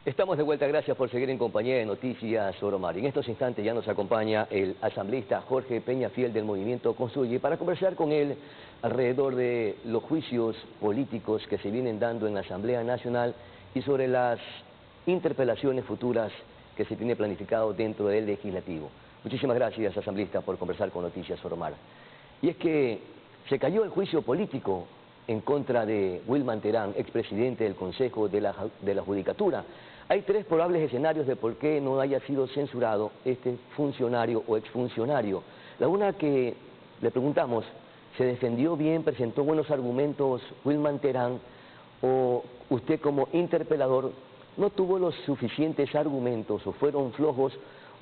Estamos de vuelta, gracias por seguir en compañía de Noticias Soromar. En estos instantes ya nos acompaña el asambleísta Jorge Peñafiel del Movimiento Construye para conversar con él alrededor de los juicios políticos que se vienen dando en la Asamblea Nacional y sobre las interpelaciones futuras que se tiene planificado dentro del Legislativo. Muchísimas gracias, asambleísta, por conversar con Noticias Soromar. Y es que se cayó el juicio político en contra de Wilman Terán, expresidente del Consejo de la Judicatura. Hay tres probables escenarios de por qué no haya sido censurado este funcionario o exfuncionario. La una que le preguntamos, ¿se defendió bien, presentó buenos argumentos Wilman Terán, o usted como interpelador no tuvo los suficientes argumentos o fueron flojos,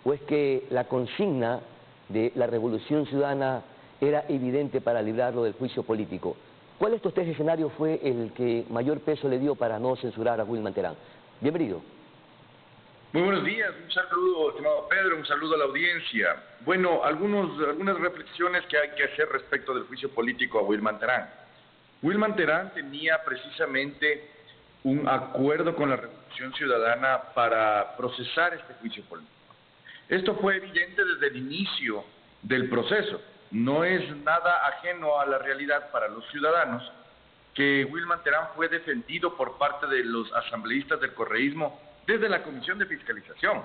o es que la consigna de la Revolución Ciudadana era evidente para librarlo del juicio político? ¿Cuál de estos tres escenarios fue el que mayor peso le dio para no censurar a Wilman Terán? Bienvenido. Muy buenos días, un saludo, estimado Pedro, un saludo a la audiencia. Bueno, algunas reflexiones que hay que hacer respecto del juicio político a Wilman Terán. Wilman Terán tenía precisamente un acuerdo con la Revolución Ciudadana para procesar este juicio político. Esto fue evidente desde el inicio del proceso. No es nada ajeno a la realidad para los ciudadanos que Wilman Terán fue defendido por parte de los asambleístas del correísmo desde la Comisión de Fiscalización.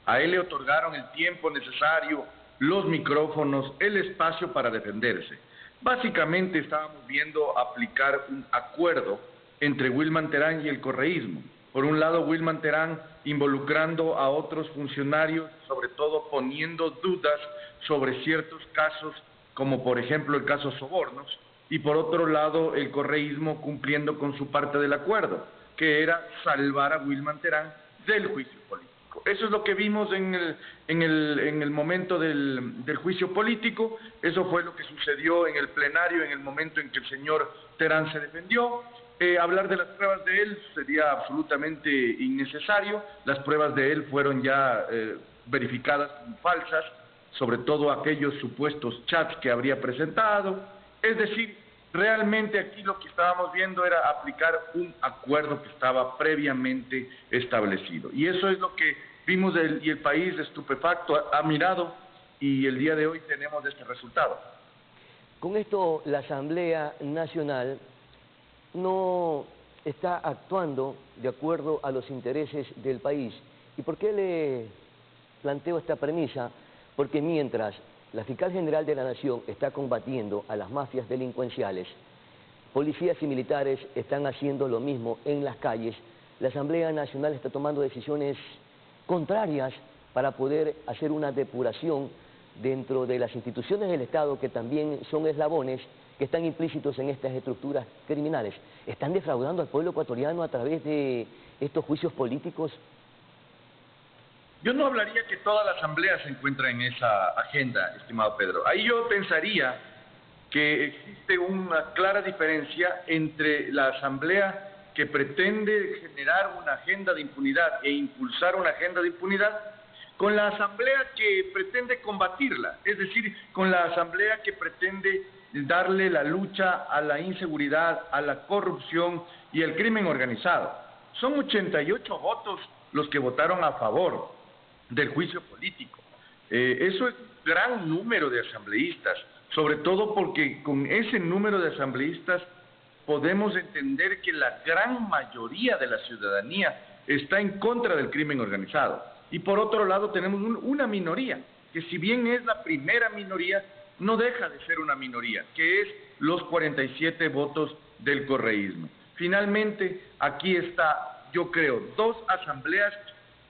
A él le otorgaron el tiempo necesario, los micrófonos, el espacio para defenderse. Básicamente estábamos viendo aplicar un acuerdo entre Wilman Terán y el correísmo. Por un lado, Wilman Terán involucrando a otros funcionarios, sobre todo poniendo dudas sobre ciertos casos, como por ejemplo el caso sobornos, y por otro lado el correísmo cumpliendo con su parte del acuerdo, que era salvar a Wilman Terán del juicio político. Eso es lo que vimos en el momento del juicio político. Eso fue lo que sucedió en el plenario en el momento en que el señor Terán se defendió. Hablar de las pruebas de él sería absolutamente innecesario. Las pruebas de él fueron ya verificadas como falsas, sobre todo aquellos supuestos chats que habría presentado. Es decir, realmente aquí lo que estábamos viendo era aplicar un acuerdo que estaba previamente establecido. Y eso es lo que vimos y el país estupefacto ha mirado, y el día de hoy tenemos este resultado. Con esto, la Asamblea Nacional no está actuando de acuerdo a los intereses del país. ¿Y por qué le planteo esta premisa? Porque mientras la Fiscal General de la Nación está combatiendo a las mafias delincuenciales, policías y militares están haciendo lo mismo en las calles, la Asamblea Nacional está tomando decisiones contrarias para poder hacer una depuración dentro de las instituciones del Estado, que también son eslabones que están implícitos en estas estructuras criminales. ¿Están defraudando al pueblo ecuatoriano a través de estos juicios políticos? Yo no hablaría que toda la Asamblea se encuentra en esa agenda, estimado Pedro. Ahí yo pensaría que existe una clara diferencia entre la Asamblea que pretende generar una agenda de impunidad e impulsar una agenda de impunidad, con la Asamblea que pretende combatirla, es decir, con la Asamblea que pretende darle la lucha a la inseguridad, a la corrupción y al crimen organizado. Son 88 votos los que votaron a favor del juicio político. Eso es un gran número de asambleístas, sobre todo porque con ese número de asambleístas podemos entender que la gran mayoría de la ciudadanía está en contra del crimen organizado. Y por otro lado tenemos una minoría, que si bien es la primera minoría, no deja de ser una minoría, que es los 47 votos del correísmo. Finalmente, aquí está, yo creo, dos asambleas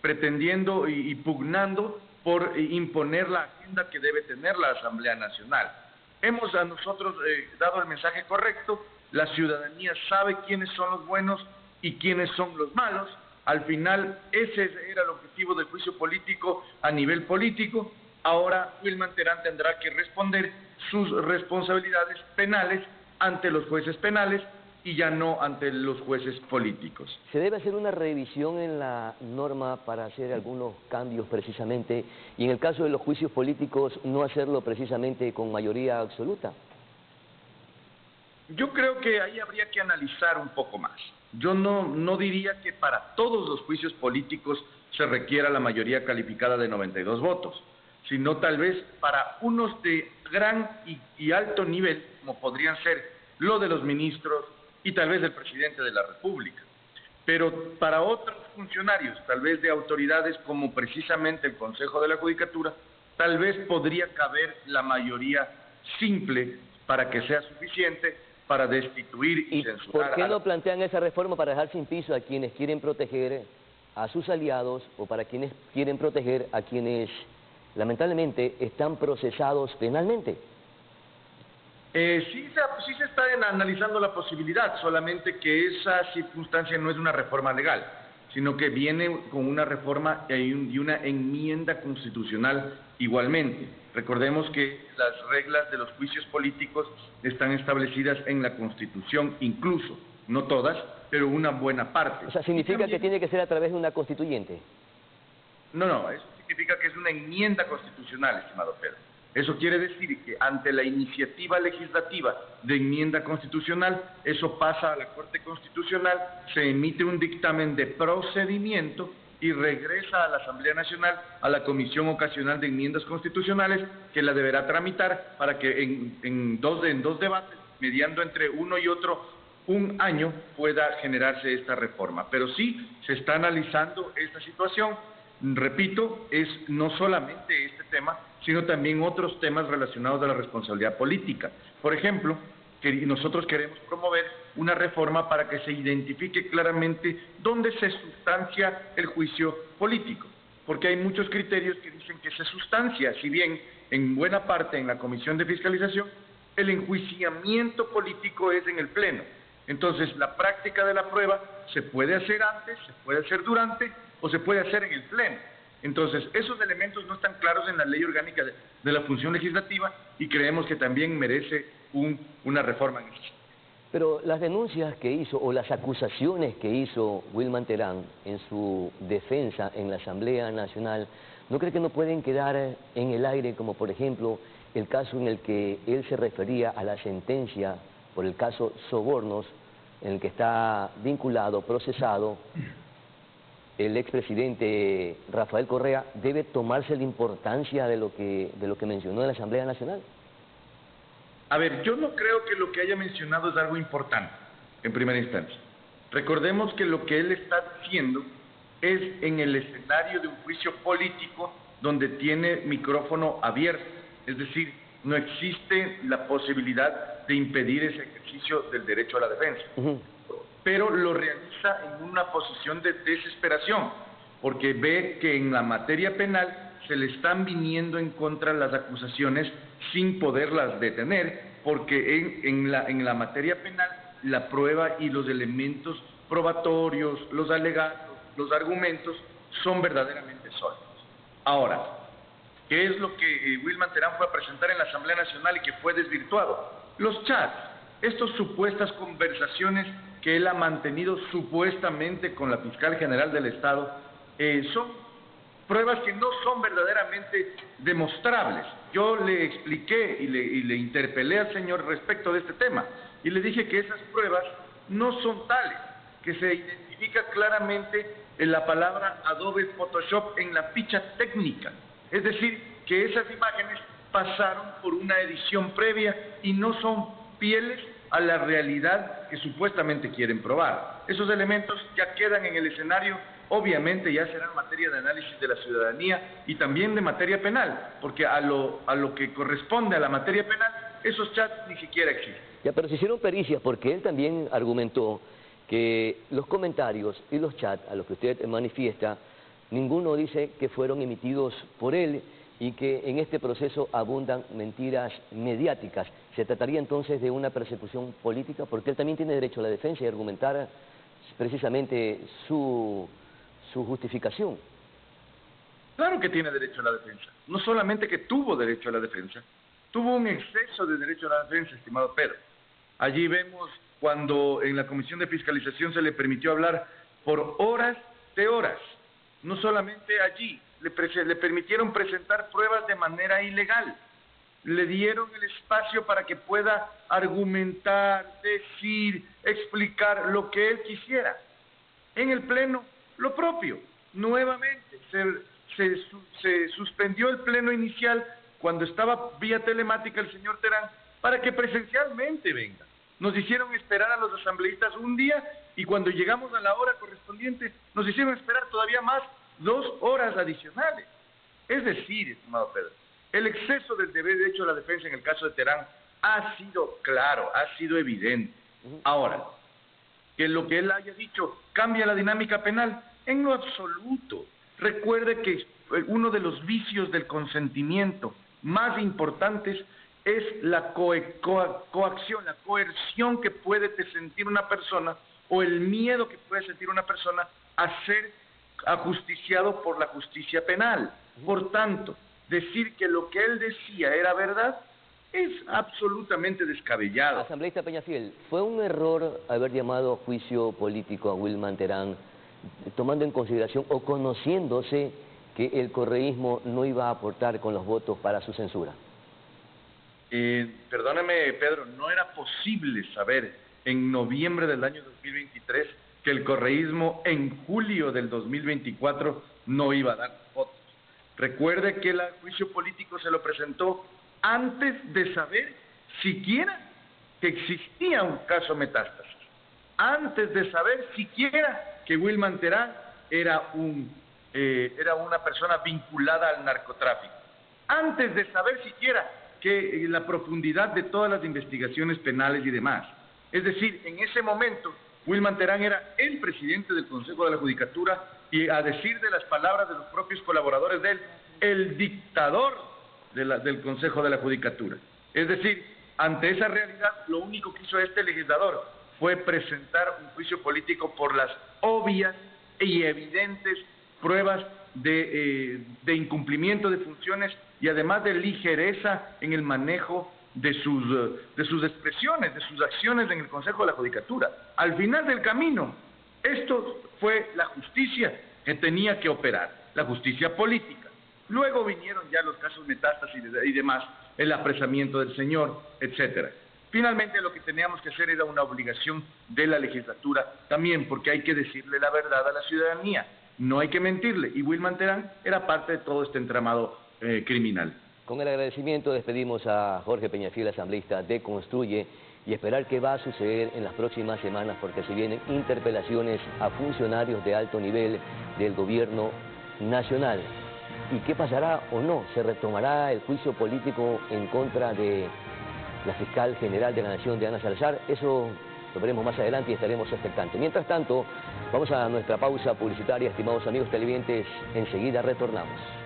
pretendiendo y pugnando por imponer la agenda que debe tener la Asamblea Nacional. Hemos a nosotros dado el mensaje correcto, la ciudadanía sabe quiénes son los buenos y quiénes son los malos. Al final, ese era el objetivo del juicio político a nivel político. Ahora Wilman Terán tendrá que responder sus responsabilidades penales ante los jueces penales y ya no ante los jueces políticos. ¿Se debe hacer una revisión en la norma para hacer algunos cambios precisamente, y en el caso de los juicios políticos no hacerlo precisamente con mayoría absoluta? Yo creo que ahí habría que analizar un poco más. Yo no diría que para todos los juicios políticos se requiera la mayoría calificada de 92 votos, sino tal vez para unos de gran y alto nivel, como podrían ser lo de los ministros y tal vez del presidente de la República. Pero para otros funcionarios, tal vez de autoridades como precisamente el Consejo de la Judicatura, tal vez podría caber la mayoría simple para que sea suficiente para destituir y censurar. ¿Por qué no plantean esa reforma para dejar sin piso a quienes quieren proteger a sus aliados o para quienes quieren proteger a quienes lamentablemente están procesados penalmente? Sí se está analizando la posibilidad, solamente que esa circunstancia no es una reforma legal, sino que viene con una reforma y una enmienda constitucional igualmente. Recordemos que las reglas de los juicios políticos están establecidas en la Constitución, incluso, no todas, pero una buena parte. O sea, ¿significa que tiene que ser a través de una constituyente? No, eso significa que es una enmienda constitucional, estimado Pedro. Eso quiere decir que ante la iniciativa legislativa de enmienda constitucional, eso pasa a la Corte Constitucional, se emite un dictamen de procedimiento y regresa a la Asamblea Nacional, a la Comisión Ocasional de Enmiendas Constitucionales, que la deberá tramitar para que en dos debates, mediando entre uno y otro un año, pueda generarse esta reforma. Pero sí se está analizando esta situación. Repito, es no solamente este tema, sino también otros temas relacionados a la responsabilidad política. Por ejemplo, que nosotros queremos promover una reforma para que se identifique claramente dónde se sustancia el juicio político, porque hay muchos criterios que dicen que se sustancia, si bien en buena parte en la Comisión de Fiscalización, el enjuiciamiento político es en el Pleno. Entonces, la práctica de la prueba se puede hacer antes, se puede hacer durante o se puede hacer en el Pleno. Entonces, esos elementos no están claros en la Ley Orgánica de la Función Legislativa y creemos que también merece una reforma en ese sentido. Pero las denuncias que hizo o las acusaciones que hizo Wilman Terán en su defensa en la Asamblea Nacional, ¿no cree que no pueden quedar en el aire, como por ejemplo el caso en el que él se refería a la sentencia por el caso Sobornos, en el que está vinculado, procesado el expresidente Rafael Correa? ¿Debe tomarse la importancia de lo que mencionó en la Asamblea Nacional? A ver, yo no creo que lo que haya mencionado es algo importante, en primera instancia. Recordemos que lo que él está diciendo es en el escenario de un juicio político donde tiene micrófono abierto, es decir, no existe la posibilidad de impedir ese ejercicio del derecho a la defensa. Pero lo realiza en una posición de desesperación, porque ve que en la materia penal se le están viniendo en contra las acusaciones sin poderlas detener, porque en la materia penal la prueba y los elementos probatorios, los alegatos, los argumentos son verdaderamente sólidos. Ahora, ¿qué es lo que Wilman Terán fue a presentar en la Asamblea Nacional y que fue desvirtuado? Los chats, estas supuestas conversaciones que él ha mantenido supuestamente con la fiscal general del Estado, son pruebas que no son verdaderamente demostrables. Yo le expliqué y le interpelé al señor respecto de este tema y le dije que esas pruebas no son tales, que se identifica claramente en la palabra Adobe Photoshop en la ficha técnica, es decir, que esas imágenes pasaron por una edición previa y no son fieles a la realidad que supuestamente quieren probar. Esos elementos ya quedan en el escenario, obviamente ya serán materia de análisis de la ciudadanía y también de materia penal, porque a lo que corresponde a la materia penal, esos chats ni siquiera existen. Ya, pero se hicieron pericias porque él también argumentó que los comentarios y los chats a los que usted manifiesta, ninguno dice que fueron emitidos por él y que en este proceso abundan mentiras mediáticas. ¿Se trataría entonces de una persecución política? Porque él también tiene derecho a la defensa y argumentar precisamente su justificación. Claro que tiene derecho a la defensa. No solamente que tuvo derecho a la defensa, tuvo un exceso de derecho a la defensa, estimado Pedro. Allí vemos cuando en la Comisión de Fiscalización se le permitió hablar por horas de horas. No solamente allí, le permitieron presentar pruebas de manera ilegal. le dieron el espacio para que pueda argumentar, decir, explicar lo que él quisiera. En el Pleno, lo propio. Nuevamente, se suspendió el Pleno inicial cuando estaba vía telemática el señor Terán para que presencialmente venga. Nos hicieron esperar a los asambleístas un día y cuando llegamos a la hora correspondiente nos hicieron esperar todavía más 2 horas adicionales. Es decir, estimado Pedro, el exceso del deber de hecho de la defensa en el caso de Terán ha sido claro, ha sido evidente. Ahora, que lo que él haya dicho cambia la dinámica penal, en lo absoluto. Recuerde que uno de los vicios del consentimiento más importantes es la coacción, la coerción que puede sentir una persona o el miedo que puede sentir una persona a ser ajusticiado por la justicia penal. Por tanto, decir que lo que él decía era verdad es absolutamente descabellado. Asambleísta Peñafiel, ¿fue un error haber llamado juicio político a Wilman Terán, tomando en consideración o conociéndose que el correísmo no iba a aportar con los votos para su censura? Perdóneme, Pedro, no era posible saber en noviembre del año 2023 que el correísmo en julio del 2024 no iba a dar votos. Recuerde que el juicio político se lo presentó antes de saber siquiera que existía un caso Metástasis, antes de saber siquiera que Wilman Terán era una persona vinculada al narcotráfico, antes de saber siquiera que la profundidad de todas las investigaciones penales y demás. Es decir, en ese momento, Wilman Terán era el presidente del Consejo de la Judicatura y, a decir de las palabras de los propios colaboradores de él, el dictador del Consejo de la Judicatura. Es decir, ante esa realidad, lo único que hizo este legislador fue presentar un juicio político por las obvias y evidentes pruebas de incumplimiento de funciones y además de ligereza en el manejo de sus expresiones, de sus acciones en el Consejo de la Judicatura. Al final del camino, esto fue la justicia que tenía que operar, la justicia política. Luego vinieron ya los casos Metástasis y demás, el apresamiento del señor, etcétera. Finalmente lo que teníamos que hacer era una obligación de la legislatura también, porque hay que decirle la verdad a la ciudadanía, no hay que mentirle, y Wilman Terán era parte de todo este entramado criminal. Con el agradecimiento despedimos a Jorge Peñafiel, asambleísta de Construye, y esperar qué va a suceder en las próximas semanas, porque se vienen interpelaciones a funcionarios de alto nivel del gobierno nacional. ¿Y qué pasará o no? ¿Se retomará el juicio político en contra de la fiscal general de la Nación, Diana Salazar? Eso lo veremos más adelante y estaremos expectantes. Mientras tanto, vamos a nuestra pausa publicitaria, estimados amigos televidentes, enseguida retornamos.